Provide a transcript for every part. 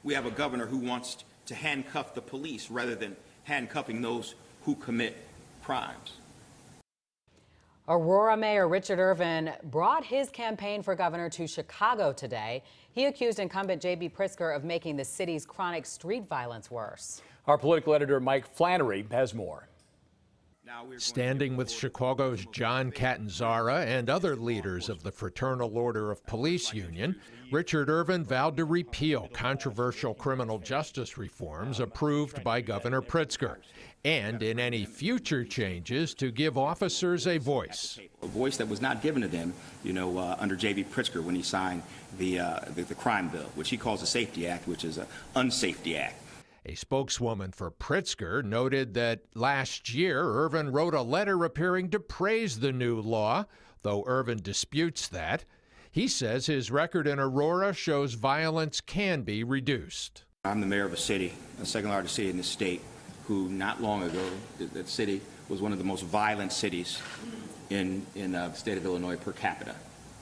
We have a governor who wants to handcuff the police rather than handcuffing those who commit crimes. Aurora Mayor Richard Irvin brought his campaign for governor to Chicago today. He accused incumbent JB Pritzker of making the city's chronic street violence worse. Our political editor Mike Flannery has more. Standing with Chicago's John Catanzara and other leaders of the Fraternal Order of Police Union, Richard Irvin vowed to repeal controversial criminal justice reforms approved by Governor Pritzker, and in any future changes to give officers a voice. A voice that was not given to them, under JB Pritzker when he signed the crime bill, which he calls the Safety Act, which is an unsafety act. A spokeswoman for Pritzker noted that last year Irvin wrote a letter appearing to praise the new law, though Irvin disputes that. He says his record in Aurora shows violence can be reduced. I'm the mayor of a city, the second largest city in the state, who not long ago, that city was one of the most violent cities in the state of Illinois per capita.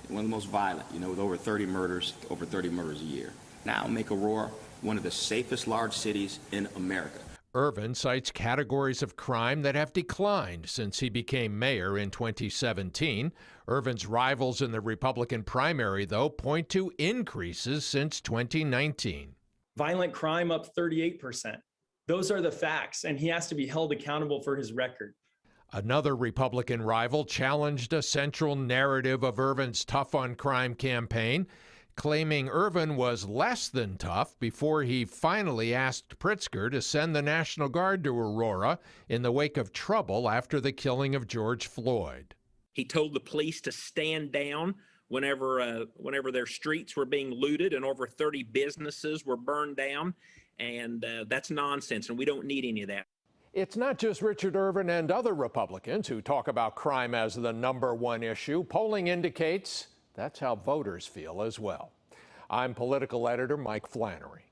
One of the most violent, with over 30 murders a year. Now make Aurora one of the safest large cities in America. Irvin cites categories of crime that have declined since he became mayor in 2017. Irvin's rivals in the Republican primary, though, point to increases since 2019. Violent crime up 38%. Those are the facts, and he has to be held accountable for his record. Another Republican rival challenged a central narrative of Irvin's tough on crime campaign, claiming Irvin was less than tough before he finally asked Pritzker to send the National Guard to Aurora in the wake of trouble after the killing of George Floyd. He told the police to stand down whenever their streets were being looted and over 30 businesses were burned down, and that's nonsense, and we don't need any of that. It's not just Richard Irvin and other Republicans who talk about crime as the #1 issue. Polling indicates that's how voters feel as well. I'm political editor Mike Flannery.